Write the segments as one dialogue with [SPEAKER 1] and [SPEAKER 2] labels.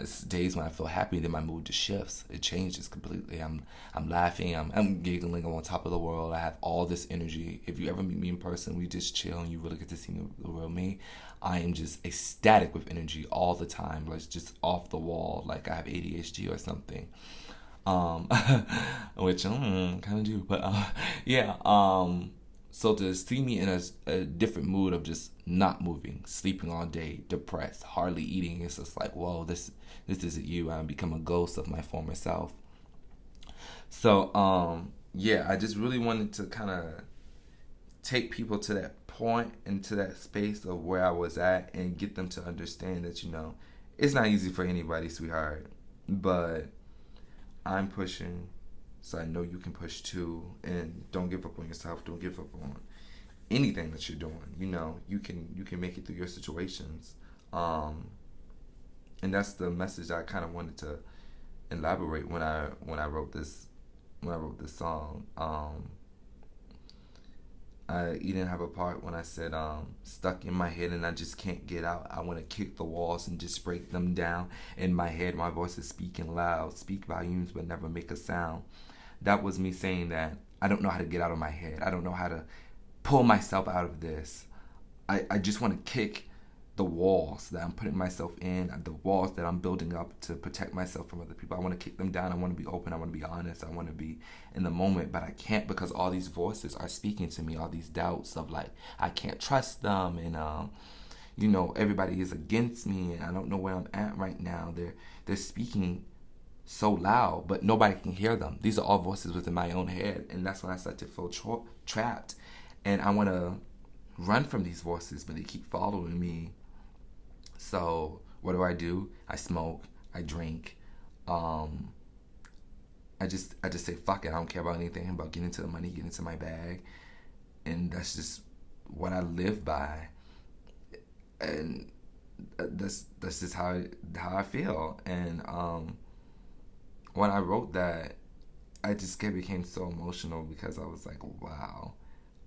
[SPEAKER 1] it's days when I feel happy, then my mood just shifts. It changes completely. I'm laughing. I'm giggling. I'm on top of the world. I have all this energy. If you ever meet me in person, we just chill and you really get to see the real me. I am just ecstatic with energy all the time. Like just off the wall. Like I have ADHD or something. Um, which kind of do, but yeah. So to see me in a different mood of just not moving, sleeping all day, depressed, hardly eating, it's just like, whoa, this isn't you. I become a ghost of my former self. So yeah, I just really wanted to kind of take people to that point and to that space of where I was at and get them to understand that, it's not easy for anybody, sweetheart. But I'm pushing, so I know you can push too. And don't give up on yourself. Don't give up on anything that you're doing. You can make it through your situations. And that's the message I kind of wanted to elaborate when I wrote this song. I even have a part when I said, stuck in my head and I just can't get out. I want to kick the walls and just break them down. In my head, my voice is speaking loud, speak volumes but never make a sound. That was me saying that I don't know how to get out of my head. I don't know how to pull myself out of this. I just want to kick the walls that I'm putting myself in, the walls that I'm building up to protect myself from other people. I want to kick them down. I want to be open. I want to be honest. I want to be in the moment, but I can't because all these voices are speaking to me, all these doubts of like, I can't trust them. And, everybody is against me and I don't know where I'm at right now. They're speaking so loud, but nobody can hear them. These are all voices within my own head. And that's when I start to feel trapped. And I want to run from these voices, but they keep following me. So what do? I smoke. I drink. I just say fuck it. I don't care about anything about getting to the money, getting to my bag, and that's just what I live by. And that's just how I feel. And when I wrote that, I just became so emotional because I was like, wow,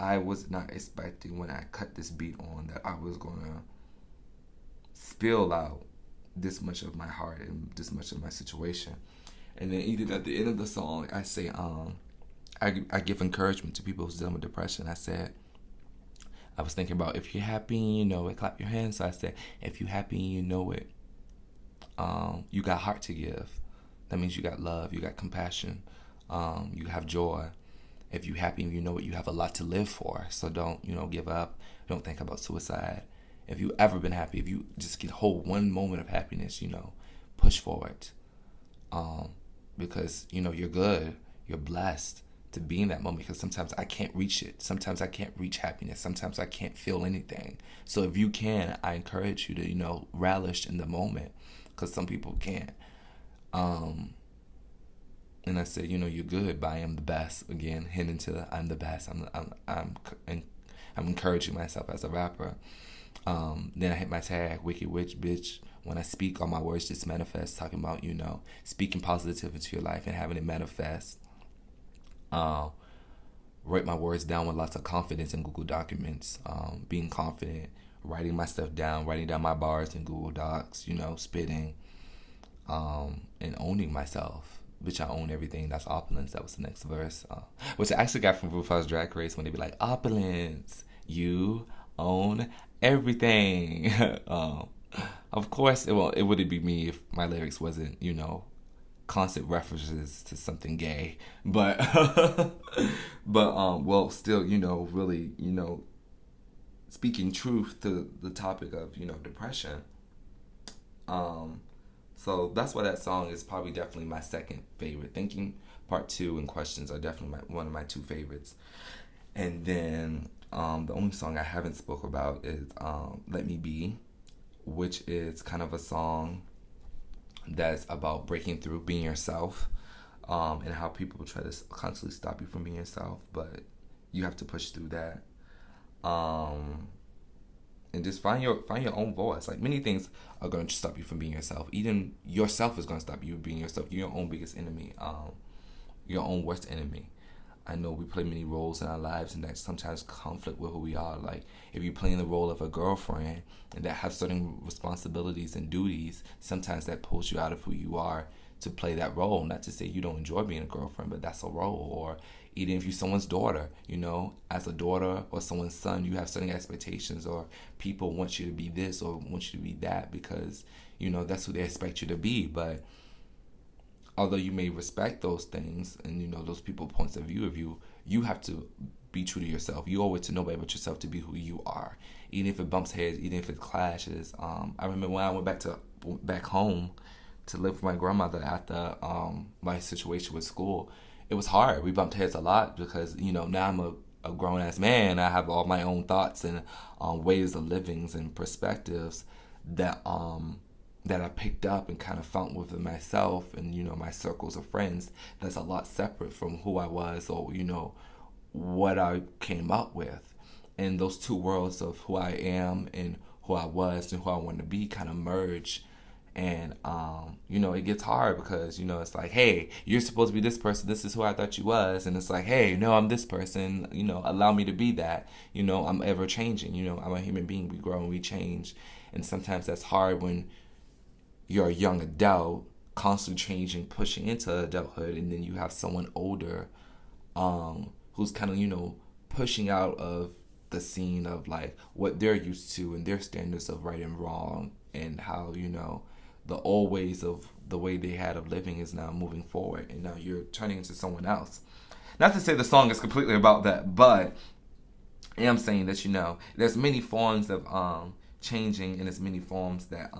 [SPEAKER 1] I was not expecting when I cut this beat on that I was gonna spill out this much of my heart and this much of my situation. And then even at the end of the song, I say, I give encouragement to people who's dealing with depression. I was thinking about if you're happy and you know it, clap your hands. So I said, if you're happy and you know it, you got heart to give. That means you got love, you got compassion, you have joy. If you're happy and you know it, you have a lot to live for. So don't, give up. Don't think about suicide. If you ever been happy, if you just can hold one moment of happiness, push forward. Because, you're good. You're blessed to be in that moment because sometimes I can't reach it. Sometimes I can't reach happiness. Sometimes I can't feel anything. So if you can, I encourage you to, relish in the moment because some people can't. And I said, you're good, but I am the best. Again, hinting to I'm the best. I'm encouraging myself as a rapper. Then I hit my tag, Wicked Witch Bitch. When I speak, all my words just manifest. Talking about, speaking positive into your life and having it manifest. Write my words down with lots of confidence in Google Documents. Being confident, writing my stuff down, writing down my bars in Google Docs, spitting, and owning myself. Bitch, I own everything. That's opulence. That was the next verse. Which I actually got from RuPaul's Drag Race when they be like, opulence, you own everything. Of course, it wouldn't be me if my lyrics wasn't, constant references to something gay. But, well, still, really, speaking truth to the topic of, depression. So that's why that song is probably definitely my second favorite. Thinking Part 2 and Questions are definitely one of my two favorites. And then the only song I haven't spoke about is Let Me Be, which is kind of a song that's about breaking through, being yourself, and how people try to constantly stop you from being yourself, but you have to push through that. And just find your own voice. Like, many things are going to stop you from being yourself. Even yourself is going to stop you from being yourself. You're your own biggest enemy. Your own worst enemy. I know we play many roles in our lives, and that sometimes conflict with who we are. Like, if you're playing the role of a girlfriend and that have certain responsibilities and duties, sometimes that pulls you out of who you are to play that role. Not to say you don't enjoy being a girlfriend, but that's a role. Or even if you're someone's daughter, you know, as a daughter or someone's son, you have certain expectations, or people want you to be this or want you to be that because, you know, that's who they expect you to be. But although you may respect those things and, you know, those people's points of view of you, you have to be true to yourself. You owe it to nobody but yourself to be who you are. Even if it bumps heads, even if it clashes. I remember when I went back home to live with my grandmother after my situation with school, it was hard. We bumped heads a lot because, you know, now I'm a grown-ass man. I have all my own thoughts and ways of livings and perspectives that I picked up and kind of found within myself and, you know, my circles of friends that's a lot separate from who I was or, you know, what I came up with. And those two worlds of who I am and who I was and who I want to be kind of merge. And, you know, it gets hard because, you know, it's like, hey, you're supposed to be this person. This is who I thought you was. And it's like, hey, no, I'm this person. You know, allow me to be that. You know, I'm ever changing. You know, I'm a human being. We grow and we change. And sometimes that's hard when you're a young adult, constantly changing, pushing into adulthood, and then you have someone older who's kind of, you know, pushing out of the scene of like what they're used to and their standards of right and wrong, and how, you know, the old ways of the way they had of living is now moving forward, and now you're turning into someone else. Not to say the song is completely about that, but I am saying that, you know, there's many forms of changing, and there's many forms that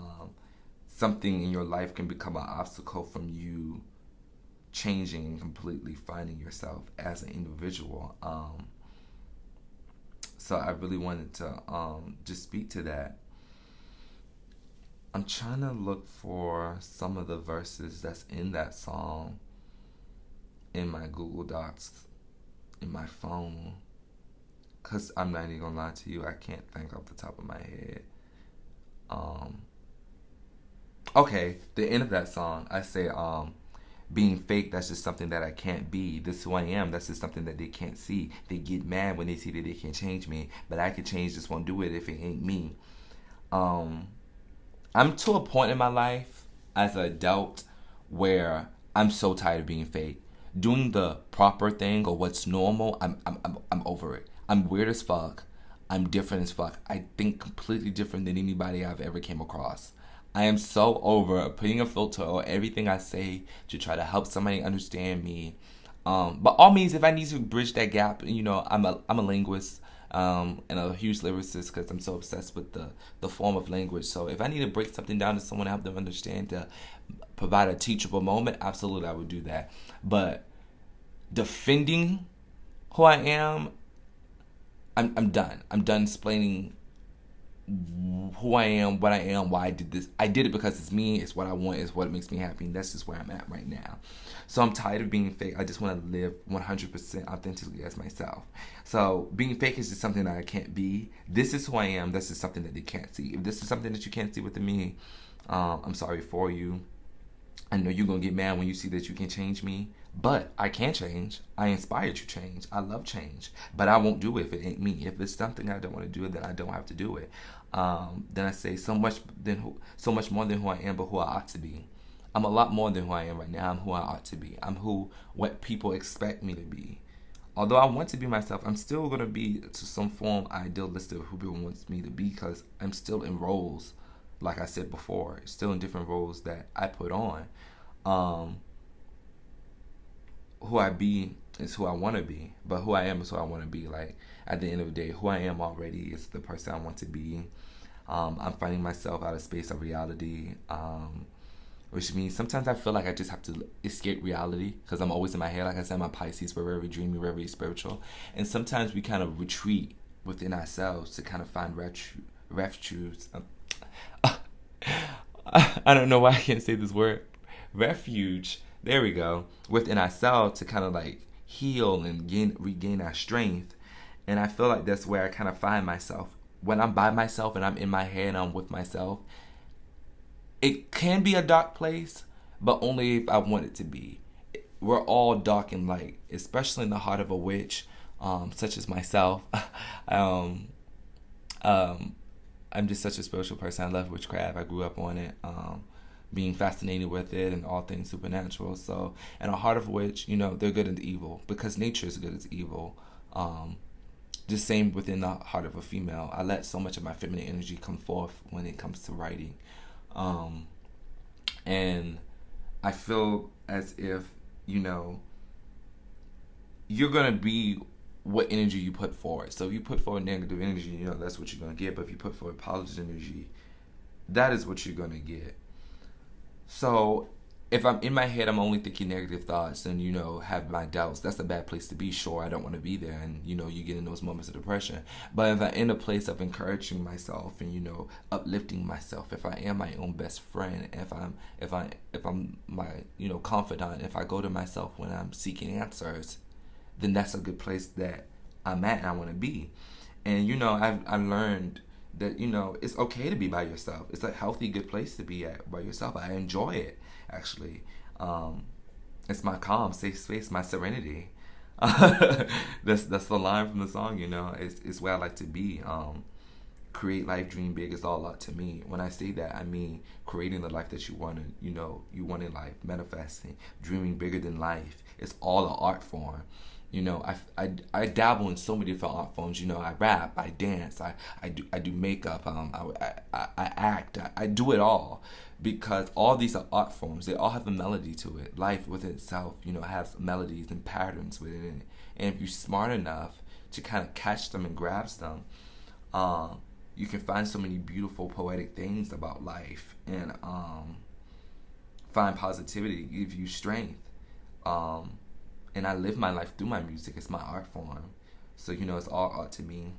[SPEAKER 1] something in your life can become an obstacle from you changing and completely finding yourself as an individual. So I really wanted to just speak to that. I'm trying to look for some of the verses that's in that song in my Google Docs, in my phone. Because I'm not even going to lie to you, I can't think off the top of my head. Okay, the end of that song, I say, being fake, that's just something that I can't be. This is who I am, that's just something that they can't see. They get mad when they see that they can't change me, but I can change, just won't do it if it ain't me. I'm to a point in my life as an adult where I'm so tired of being fake. Doing the proper thing or what's normal, I'm over it. I'm weird as fuck. I'm different as fuck. I think completely different than anybody I've ever came across. I am so over putting a filter on everything I say to try to help somebody understand me. By all means, if I need to bridge that gap, you know, I'm a linguist and a huge lyricist because I'm so obsessed with the form of language. So if I need to break something down to someone, help them understand, to provide a teachable moment, absolutely I would do that. But defending who I am, I'm done. I'm done explaining who I am, what I am, why I did this. I did it because it's me, it's what I want, it's what makes me happy, and that's just where I'm at right now. So I'm tired of being fake. I just want to live 100% authentically as myself. So being fake is just something that I can't be. This is who I am. This is something that they can't see. If this is something that you can't see within me, I'm sorry for you. I know you're going to get mad when you see that you can change me, but I can change. I inspire to change. I love change, but I won't do it if it ain't me. If it's something I don't want to do, then I don't have to do it. Then I say so much more than who I am, but who I ought to be. I'm a lot more than who I am right now. I'm who I ought to be. I'm what people expect me to be. Although I want to be myself, I'm still going to be to some form idealistic of who people want me to be, because I'm still in roles, like I said before, still in different roles that I put on. Who I be is who I want to be, but who I am is who I want to be. Like, at the end of the day, who I am already is the person I want to be. I'm finding myself out of space of reality, which means sometimes I feel like I just have to escape reality because I'm always in my head. Like I said, my Pisces, we're very dreamy, we're very spiritual, and sometimes we kind of retreat within ourselves to kind of find refuge. I don't know why I can't say this word. Refuge. There we go. Within ourselves to kind of like heal and regain our strength. And I feel like that's where I kind of find myself. When I'm by myself and I'm in my head and I'm with myself, it can be a dark place, but only if I want it to be. we're all dark and light, especially in the heart of a witch, such as myself. um, um, I'm just such a spiritual person. I love witchcraft. I grew up on it, being fascinated with it and all things supernatural. So, in a heart of a witch, they're good and evil because nature is good as evil. Um, just same within the heart of a female. I let so much of my feminine energy come forth when it comes to writing. Um, and I feel as if, you know, you're going to be what energy you put forward. So if you put forward negative energy, that's what you're going to get. But if you put forward positive energy, that is what you're going to get. So if I'm in my head, I'm only thinking negative thoughts and, have my doubts. That's a bad place to be. Sure, I don't want to be there. And, you get in those moments of depression. But if I'm in a place of encouraging myself and, uplifting myself, if I am my own best friend, if I'm my, confidant, if I go to myself when I'm seeking answers, then that's a good place that I'm at and I want to be. And, I've learned that, it's okay to be by yourself. It's a healthy, good place to be at by yourself. I enjoy it, actually. It's my calm, safe space, my serenity. That's the line from the song, It's where I like to be. Create life, dream big is all out to me. When I say that, I mean creating the life that you want to, you want in life, manifesting, dreaming bigger than life. It's all an art form. I dabble in so many different art forms. I rap, I dance, I do makeup, I act, I do it all because all these are art forms. They all have a melody to it. Life within itself, has melodies and patterns within it. And if you're smart enough to kind of catch them and grasp them, you can find so many beautiful poetic things about life and find positivity, give you strength. And I live my life through my music. It's my art form. So, it's all art to me.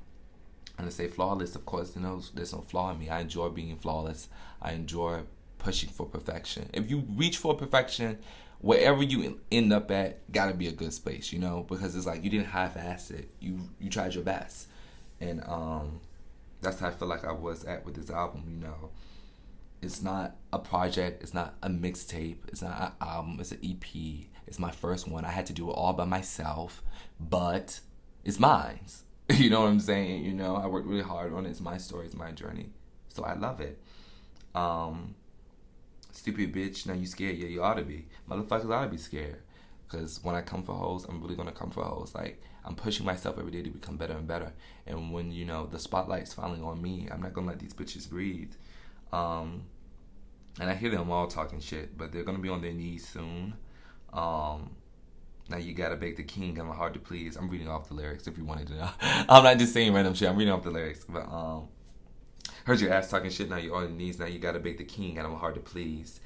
[SPEAKER 1] And to say flawless, of course, there's no flaw in me. I enjoy being flawless. I enjoy pushing for perfection. If you reach for perfection, wherever you end up at, gotta be a good space, because it's like you didn't half-ass it. You tried your best. And that's how I feel like I was at with this album, It's not a project. It's not a mixtape. It's not an album. It's an EP. It's my first one. I had to do it all by myself, but it's mine. You know what I'm saying? I worked really hard on it. It's my story. It's my journey. So I love it. Stupid bitch. Now you scared? Yeah, you ought to be. Motherfuckers ought to be scared. Because when I come for hoes, I'm really going to come for hoes. Like, I'm pushing myself every day to become better and better. And when, the spotlight's finally on me, I'm not going to let these bitches breathe. And I hear them all talking shit, but they're going to be on their knees soon. Now you gotta beg the king, I'm hard to please. I'm reading off the lyrics if you wanted to know. I'm not just saying random shit, I'm reading off the lyrics. But heard your ass talking shit, now you're on your knees, now you gotta beg the king and I'm hard to please.